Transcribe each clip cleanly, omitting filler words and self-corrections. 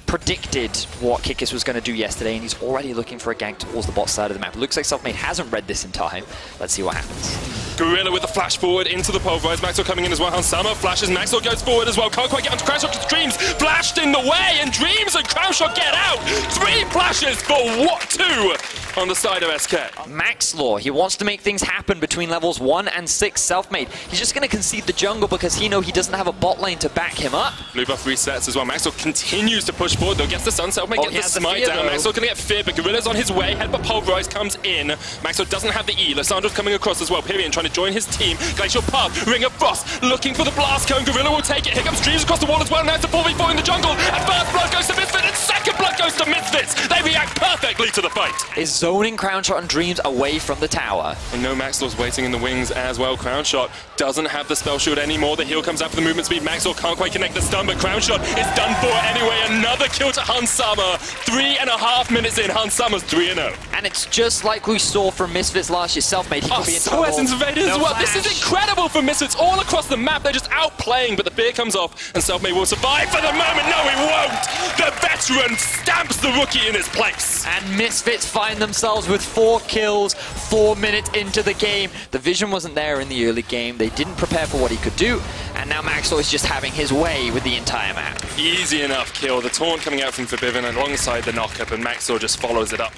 predicted what Kikis was going to do yesterday, and he's already looking for a gank towards the bot side of the map. Looks like Selfmade hasn't read this in time. Let's see what happens. Gorilla with the flash forward into the pulverize. Maxwell coming in as well. Hansama flashes. Maxwell goes forward as well. Can't quite get onto Crownshot because Dreams flashed in the way, and Dreams and Crownshot get out. 3 flashes for what? 2 on the side of SK. Maxlaw, he wants to make things happen between levels 1 and 6. Selfmade, he's just going to concede the jungle because he knows he doesn't have a bot lane to back him up. Blue buff resets as well. Maxwell continues to push forward though. Gets the stun. Selfmade gets the smite down. Maxwell going to get feared, but Gorilla's on his way. Headbutt pulverize comes in. Maxwell doesn't have the E. Lissandro's coming across as well. Pyrion trying to join his team. Glacial Path, Ring of Frost, looking for the blast cone. Gorilla will take it. Here comes Dreams across the wall as well. Now it's a 4v4 in the jungle. And first blood goes to Misfits, and second blood goes to Misfits. They react perfectly to the fight. Is zoning Crownshot and Dreams away from the tower. And no Maxwell's waiting in the wings as well. Crownshot doesn't have the spell shield anymore. The heal comes out for the movement speed. Maxwell can't quite connect the stun, but Crownshot is done for anyway. Another kill to Hansama. 3.5 minutes in, Hansama's 3-0. And it's just like we saw from Misfits last year. Selfmade, he could be in trouble. So invaded as well. This is incredible for Misfits all across the map. They're just outplaying, but the fear comes off, and Selfmade will survive for the moment. No, he won't. The veteran stamps the rookie in his place. And Misfits find themselves with 4 kills 4 minutes into the game. The vision wasn't there in the early game. They didn't prepare for what he could do, and now Maxwell is just having his way with the entire map. Easy enough kill. The taunt coming out from Forbidden alongside the knockup, and Maxwell just follows it up.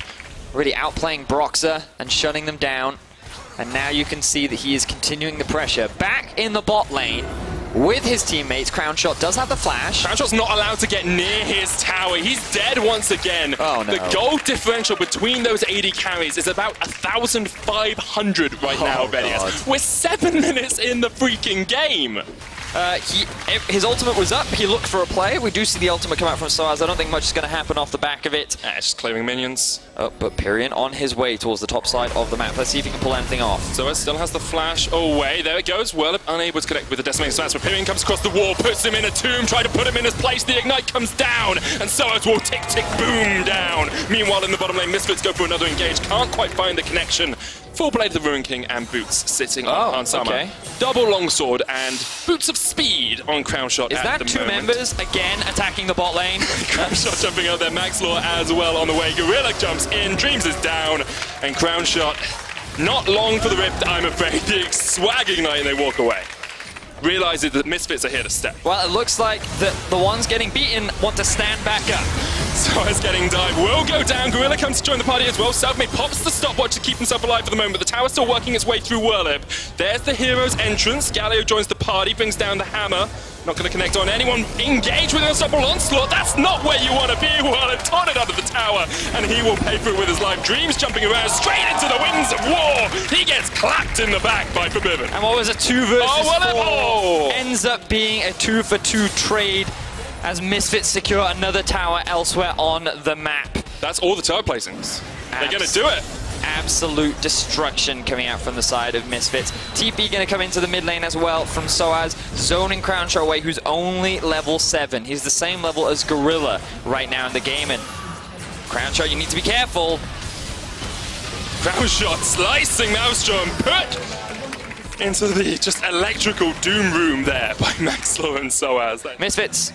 Really outplaying Broxer and shutting them down. And now you can see that he is continuing the pressure. Back in the bot lane with his teammates. Crownshot does have the flash. Crownshot's not allowed to get near his tower. He's dead once again. Oh, no. The gold differential between those AD carries is about 1,500 right now, Venias. We're 7 minutes in the freaking game. His ultimate was up. He looked for a play. We do see the ultimate come out from Soaz. I don't think much is going to happen off the back of it. It's just clearing minions. Oh, but Pyrion on his way towards the top side of the map. Let's see if he can pull anything off. Soaz still has the flash away. There it goes. Well, unable to connect with the decimating smash, but Pyrion comes across the wall, puts him in a tomb, try to put him in his place. The ignite comes down, and Soaz will tick, tick, boom down. Meanwhile, in the bottom lane, Misfits go for another engage. Can't quite find the connection. Full Blade of the Ruin King and Boots sitting on Hansama. Okay. Double Longsword and Boots of Speed on Crownshot. Is that 2 members again attacking the bot lane? Crownshot jumping out there. Maxlaw as well on the way. Gorilla jumps in. Dreams is down. And Crownshot, not long for the rip, I'm afraid. The swag ignite and they walk away. Realizing that Misfits are here to stay. Well, it looks like the ones getting beaten want to stand back up. Soaz getting dive will go down. Gorilla comes to join the party as well. Selfmade pops the stopwatch to keep himself alive for the moment, but the tower's still working its way through Whirlip. There's the hero's entrance. Galio joins the party, brings down the hammer. Not going to connect on anyone. Engage with an unstoppable onslaught. That's not where you want to be. Whirlip taunted out of the tower, and he will pay for it with his life. Dreams jumping around straight into the wings of war. He gets clapped in the back by Forbidden. And what was a 2 versus 4 ends up being a 2-for-2 trade as Misfits secure another tower elsewhere on the map. That's all the tower placings. They're going to do it. Absolute destruction coming out from the side of Misfits. TP going to come into the mid lane as well from Soaz, zoning Crownshot away, who's only level 7. He's the same level as Gorilla right now in the game, and Crownshot, you need to be careful. Crownshot slicing Maelstrom, put into the just electrical doom room there by Maxlaw and Soaz. Misfits,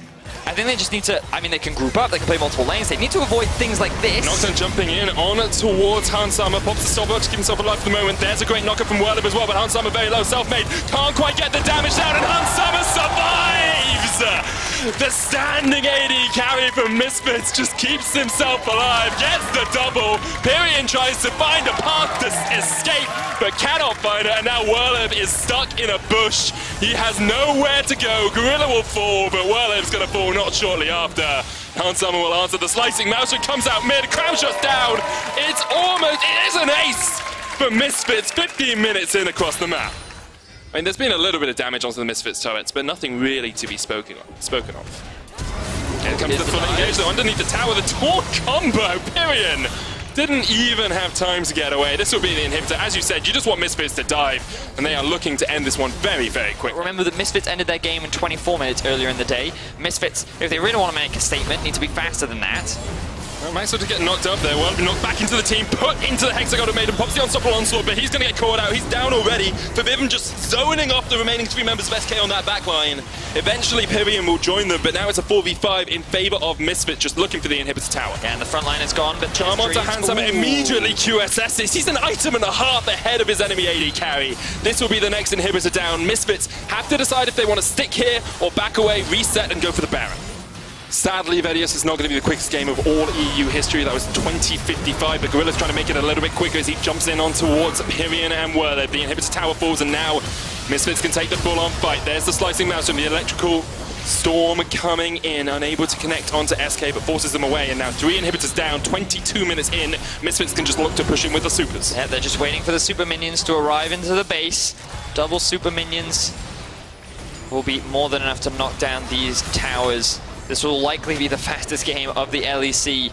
I think they just need to, I mean, they can group up, they can play multiple lanes, they need to avoid things like this. Nocturne jumping in on towards Hansama, pops the stopwatch to keep himself alive for the moment. There's a great knockup from Whirlip as well, but Hansama very low, Selfmade can't quite get the damage down, and Hansama survives! The standing AD carry from Misfits just keeps himself alive, gets the double. Pyrion tries to find a path to escape, but cannot find it, and now Whirlip is stuck in a bush. He has nowhere to go. Gorilla will fall, but Whirlip's going to fall not shortly after. Hansama will answer the slicing. Maelstrom comes out mid, Crownshot's down. It is an ace for Misfits, 15 minutes in across the map. I mean, there's been a little bit of damage onto the Misfits turrets, but nothing really to be spoken of. Here comes the full engage, though, underneath the tower, the taunt combo, Pyrion didn't even have time to get away. This will be the inhibitor. As you said, you just want Misfits to dive, and they are looking to end this one very, very quick. Remember that Misfits ended their game in 24 minutes earlier in the day. Misfits, if they really want to make a statement, need to be faster than that. Well, Max to get knocked up there. Well, knocked back into the team, put into the Hexagon of Maiden, pops the unstoppable onslaught, but he's going to get caught out. He's down already. Forbidden just zoning off the remaining 3 members of SK on that backline. Eventually, Pyrian will join them, but now it's a 4v5 in favor of Misfits, just looking for the inhibitor tower. Yeah, and the front line is gone, but Charm onto Handsama immediately QSS's. He's an item and a half ahead of his enemy AD carry. This will be the next inhibitor down. Misfits have to decide if they want to stick here or back away, reset, and go for the Baron. Sadly, Vedius is not going to be the quickest game of all EU history. That was 20:55, but Gorilla's trying to make it a little bit quicker as he jumps in on towards Pyrian and Werle. The inhibitor tower falls, and now Misfits can take the full-on fight. There's the slicing mouse from the electrical storm coming in, unable to connect onto SK, but forces them away. And now 3 inhibitors down, 22 minutes in. Misfits can just look to push in with the supers. Yeah, they're just waiting for the super minions to arrive into the base. Double super minions will be more than enough to knock down these towers. This will likely be the fastest game of the LEC,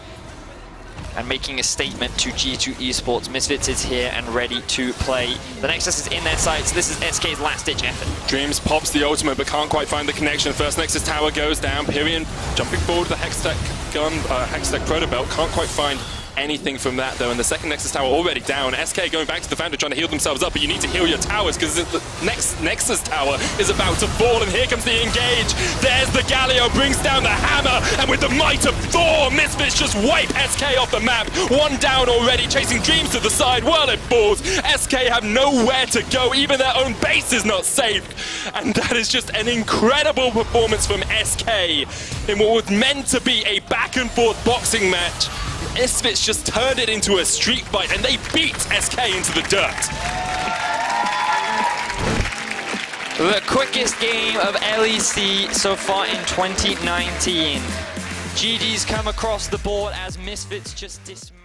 and making a statement to G2 Esports. Misfits is here and ready to play. The Nexus is in their sights. This is SK's last-ditch effort. Dreams pops the ultimate, but can't quite find the connection. First Nexus tower goes down. Pyrian jumping forward with the Hextech gun, Hextech Protobelt. Can't quite find anything from that, though. And the second Nexus tower already down. SK going back to the Founder, trying to heal themselves up, but you need to heal your towers because the next Nexus tower is about to fall, and here comes the engage. There's the Galio, brings down the hammer, and with the might of Thor, Misfits just wipe SK off the map. 1 down already, chasing Dreams to the side. Well, it falls. SK have nowhere to go. Even their own base is not saved. And that is just an incredible performance from SK in what was meant to be a back-and-forth boxing match. Misfits just turned it into a street fight, and they beat SK into the dirt. The quickest game of LEC so far in 2019. GG's come across the board as Misfits just dismantled.